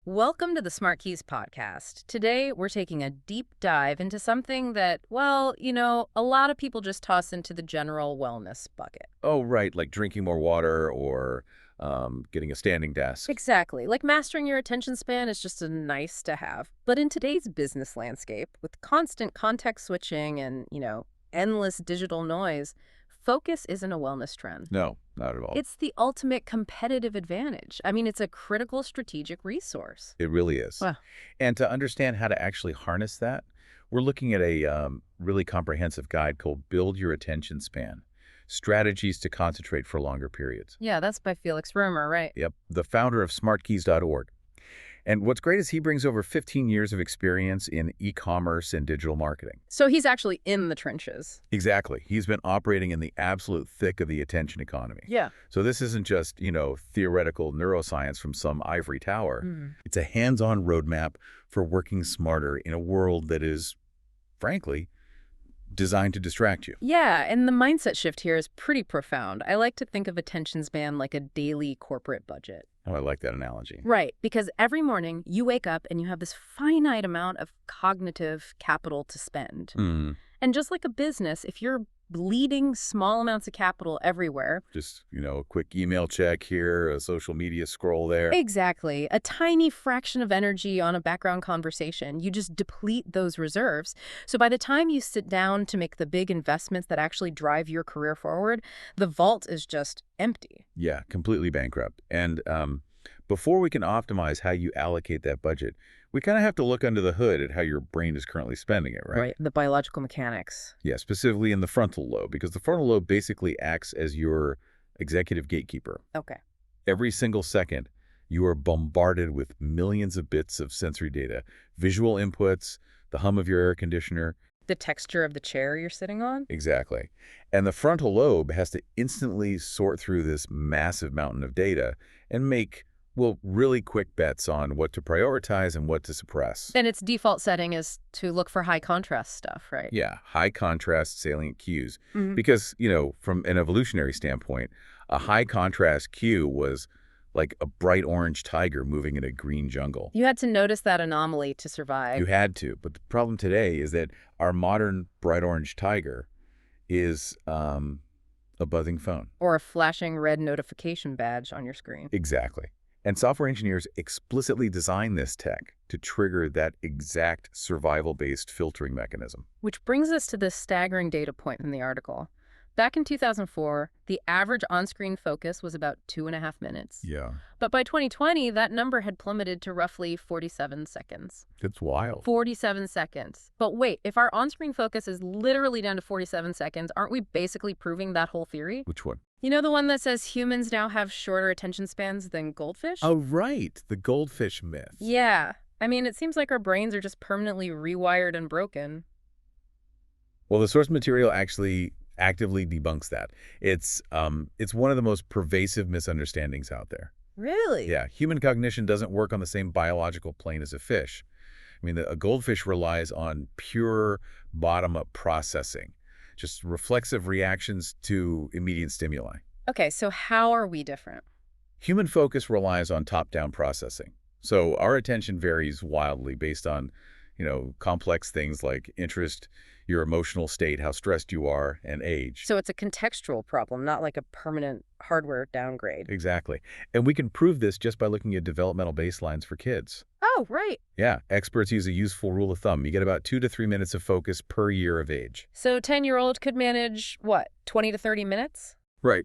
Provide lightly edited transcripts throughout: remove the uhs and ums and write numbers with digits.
Welcome to the SmartKeys podcast. Today, we're taking a deep dive into something that, a lot of people just toss into the general wellness bucket. Oh, right, like drinking more water or getting a standing desk. Exactly. Like mastering your attention span is just a nice to have. But in today's business landscape, with constant context switching and, endless digital noise, focus isn't a wellness trend. No, not at all. It's the ultimate competitive advantage. I mean, it's a critical strategic resource. It really is. Well, And to understand how to actually harness that, we're looking at a really comprehensive guide called Build Your Attention Span, Strategies to Concentrate for Longer Periods. yeah, that's by Felix Römer, right? Yep, the founder of SmartKeys.org. And what's great is he brings over 15 years of experience in e-commerce and digital marketing. So he's actually in the trenches. Exactly. He's been operating in the absolute thick of the attention economy. Yeah. So this isn't just, theoretical neuroscience from some ivory tower. It's a hands-on roadmap for working smarter in a world that is, frankly, designed to distract you. Yeah, and the mindset shift here is pretty profound. I like to think of attention span like a daily corporate budget. Oh, I like that analogy. Right, because every morning you wake up and you have this finite amount of cognitive capital to spend. Hmm. And just like a business, if you're bleeding small amounts of capital everywhere, Just, a quick email check here, a social media scroll there. exactly, a tiny fraction of energy on a background conversation, you just deplete those reserves. So by the time you sit down to make the big investments that actually drive your career forward, the vault is just empty. Yeah, completely bankrupt. And before we can optimize how you allocate that budget, we kind of have to look under the hood at how your brain is currently spending it, right? The biological mechanics. Yeah, specifically in the frontal lobe, because the frontal lobe basically acts as your executive gatekeeper. Okay. Every single second, you are bombarded with millions of bits of sensory data, visual inputs, the hum of your air conditioner. The texture of the chair you're sitting on? Exactly. And the frontal lobe has to instantly sort through this massive mountain of data and make, really quick bets on what to prioritize and what to suppress. And its default setting is to look for high contrast stuff, right? Yeah, high contrast salient cues. Mhm. Because, from an evolutionary standpoint, a high contrast cue was like a bright orange tiger moving in a green jungle. You had to notice that anomaly to survive. You had to. But the problem today is that our modern bright orange tiger is a buzzing phone. Or a flashing red notification badge on your screen. Exactly. And software engineers explicitly design this tech to trigger that exact survival-based filtering mechanism. Which brings us to this staggering data point in the article. Back in 2004, the average on-screen focus was about 2.5 minutes. Yeah. But by 2020, that number had plummeted to roughly 47 seconds. It's wild. 47 seconds. But wait, if our on-screen focus is literally down to 47 seconds, aren't we basically proving that whole theory? Which one? You know the one that says humans now have shorter attention spans than goldfish? Oh, right. The goldfish myth. Yeah. I mean, it seems like our brains are just permanently rewired and broken. Well, the source material actually actively debunks that. It's one of the most pervasive misunderstandings out there. Really? Yeah, human cognition doesn't work on the same biological plane as a fish. I mean, a goldfish relies on pure bottom-up processing, just reflexive reactions to immediate stimuli. Okay, so how are we different? Human focus relies on top-down processing. So our attention varies wildly based on, complex things like interest, your emotional state, how stressed you are, and age. So it's a contextual problem, not like a permanent hardware downgrade. Exactly. And we can prove this just by looking at developmental baselines for kids. Oh, right. Yeah, experts use a useful rule of thumb. You get about 2 to 3 minutes of focus per year of age. So a 10-year-old could manage, 20 to 30 minutes? Right.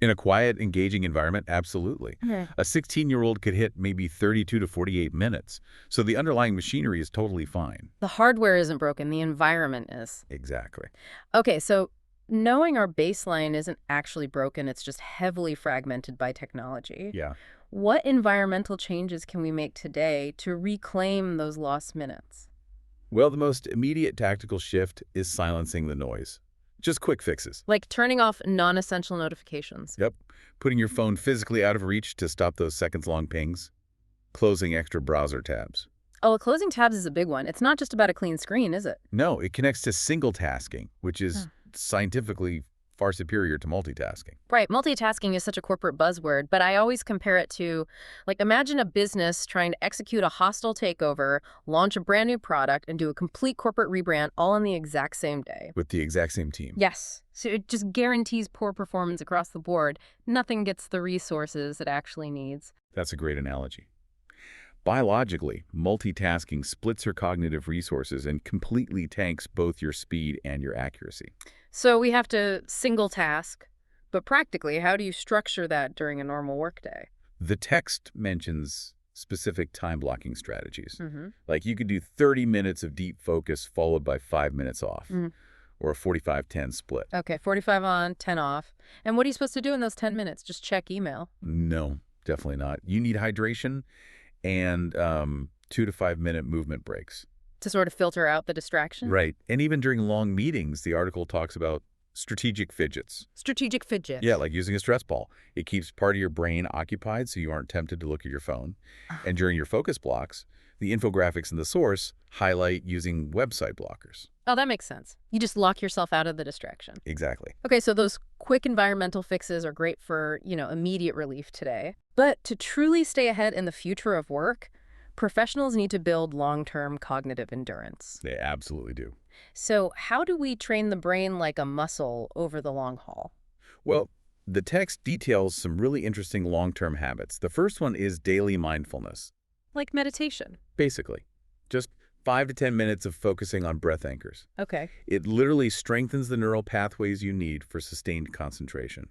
In a quiet, engaging environment, absolutely. A 16-year-old could hit maybe 32 to 48 minutes. So the underlying machinery is totally fine. The hardware isn't broken, the environment is. Exactly. Okay, so knowing our baseline isn't actually broken, it's just heavily fragmented by technology. Yeah. What environmental changes can we make today to reclaim those lost minutes? Well, the most immediate tactical shift is silencing the noise. Just quick fixes. Like turning off non-essential notifications. Yep. Putting your phone physically out of reach to stop those seconds-long pings. Closing extra browser tabs. Oh, closing tabs is a big one. It's not just about a clean screen, is it? No, it connects to single tasking, which is scientifically far superior to multitasking. Right, multitasking is such a corporate buzzword, but I always compare it to, like, imagine a business trying to execute a hostile takeover, launch a brand new product, and do a complete corporate rebrand all in the exact same day. With the exact same team. Yes, so it just guarantees poor performance across the board. Nothing gets the resources it actually needs. That's a great analogy. Biologically, multitasking splits your cognitive resources and completely tanks both your speed and your accuracy. So we have to single task, but practically, how do you structure that during a normal workday? The text mentions specific time blocking strategies. Mm-hmm. Like you could do 30 minutes of deep focus followed by 5 minutes off, or a 45-10 split. Okay, 45 on, 10 off. And what are you supposed to do in those 10 minutes? Just check email? No, definitely not. You need hydration and 2 to 5 minute movement breaks. To sort of filter out the distraction? Right. And even during long meetings, the article talks about strategic fidgets. Strategic fidget. Yeah, like using a stress ball. It keeps part of your brain occupied so you aren't tempted to look at your phone. And during your focus blocks, the infographics in the source highlight using website blockers. Oh, that makes sense. You just lock yourself out of the distraction. Exactly. Okay, so those quick environmental fixes are great for, immediate relief today. But to truly stay ahead in the future of work, professionals need to build long-term cognitive endurance. They absolutely do. So how do we train the brain like a muscle over the long haul? Well, the text details some really interesting long-term habits. The first one is daily mindfulness. Like meditation. Basically, just 5 to 10 minutes of focusing on breath anchors. Okay. It literally strengthens the neural pathways you need for sustained concentration.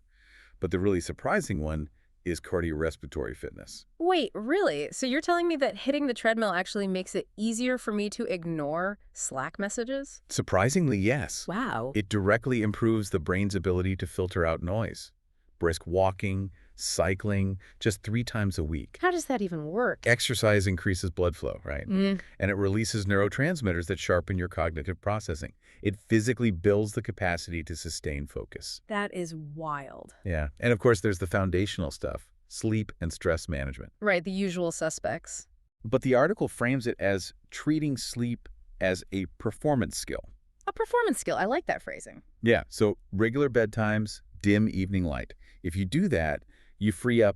But the really surprising one is cardiorespiratory fitness. Wait, really? So you're telling me that hitting the treadmill actually makes it easier for me to ignore Slack messages? Surprisingly, yes. Wow. It directly improves the brain's ability to filter out noise. Brisk walking, cycling, just 3 times a week. How does that even work? Exercise increases blood flow, right? And it releases neurotransmitters that sharpen your cognitive processing. It physically builds the capacity to sustain focus. That is wild. Yeah. And of course, there's the foundational stuff, sleep and stress management. Right, the usual suspects. But the article frames it as treating sleep as a performance skill. A performance skill. I like that phrasing. Yeah. So regular bedtimes, dim evening light. If you do that, you free up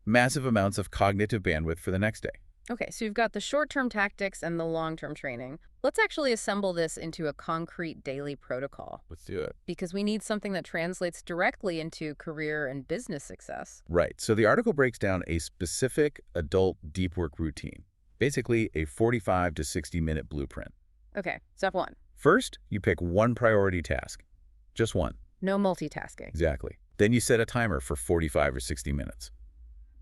massive amounts of cognitive bandwidth for the next day. Okay, so you've got the short-term tactics and the long-term training. Let's actually assemble this into a concrete daily protocol, Let's do it. because we need something that translates directly into career and business success. Right. So the article breaks down a specific adult deep work routine, basically a 45 to 60-minute blueprint. Okay, step 1. First, you pick one priority task. Just one. No multitasking. Exactly. Then you set a timer for 45 or 60 minutes.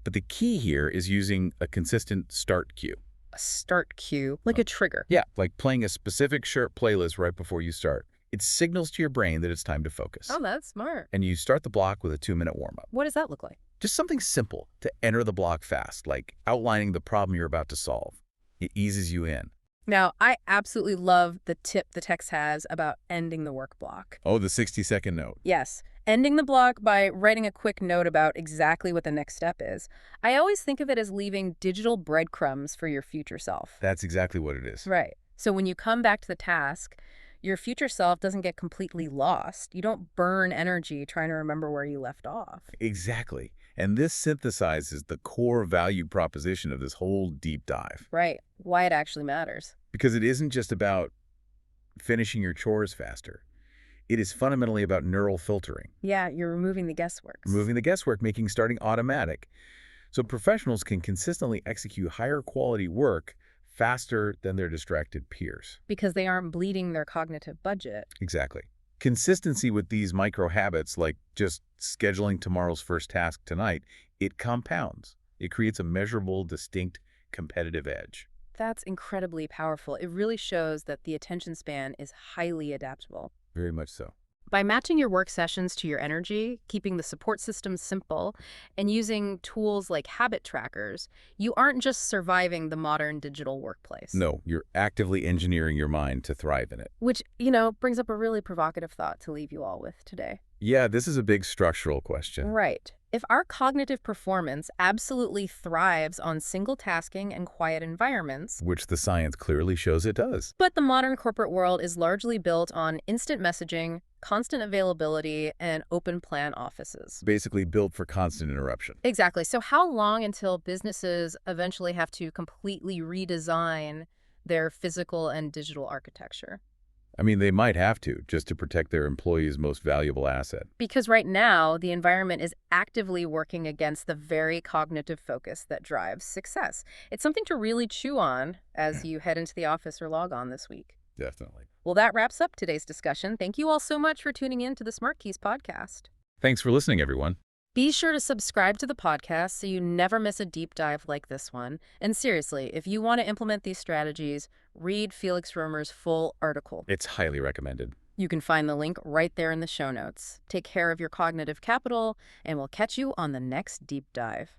But the key here is using a consistent start cue. A start cue, like a trigger. Yeah, like playing a specific short playlist right before you start. It signals to your brain that it's time to focus. Oh, that's smart. And you start the block with a 2-minute warm-up. What does that look like? Just something simple to enter the block fast, like outlining the problem you're about to solve. It eases you in. Now, I absolutely love the tip the text has about ending the work block. Oh, the 60-second note. Yes, ending the block by writing a quick note about exactly what the next step is. I always think of it as leaving digital breadcrumbs for your future self. That's exactly what it is. Right. So when you come back to the task, your future self doesn't get completely lost. You don't burn energy trying to remember where you left off. Exactly. And this synthesizes the core value proposition of this whole deep dive. Right. Why it actually matters. Because it isn't just about finishing your chores faster. It is fundamentally about neural filtering. Yeah, you're removing the guesswork. Removing the guesswork, making starting automatic. So professionals can consistently execute higher quality work faster than their distracted peers. Because they aren't bleeding their cognitive budget. Exactly. Consistency with these micro habits, like just scheduling tomorrow's first task tonight, it compounds. It creates a measurable, distinct competitive edge. That's incredibly powerful. It really shows that the attention span is highly adaptable. Very much so. By matching your work sessions to your energy, keeping the support system simple, and using tools like habit trackers, you aren't just surviving the modern digital workplace. No, you're actively engineering your mind to thrive in it. Which, brings up a really provocative thought to leave you all with today. Yeah, this is a big structural question. Right. If our cognitive performance absolutely thrives on single tasking and quiet environments, Which the science clearly shows it does. but the modern corporate world is largely built on instant messaging, constant availability, and open plan offices. Basically built for constant interruption. Exactly. So how long until businesses eventually have to completely redesign their physical and digital architecture? I mean, they might have to, just to protect their employees' most valuable asset. Because right now, the environment is actively working against the very cognitive focus that drives success. It's something to really chew on as you head into the office or log on this week. Definitely. Well, that wraps up today's discussion. Thank you all so much for tuning in to the SmartKeys podcast. Thanks for listening, everyone. Be sure to subscribe to the podcast so you never miss a deep dive like this one. And seriously, if you want to implement these strategies, read Felix Römer's full article. It's highly recommended. You can find the link right there in the show notes. Take care of your cognitive capital, and we'll catch you on the next deep dive.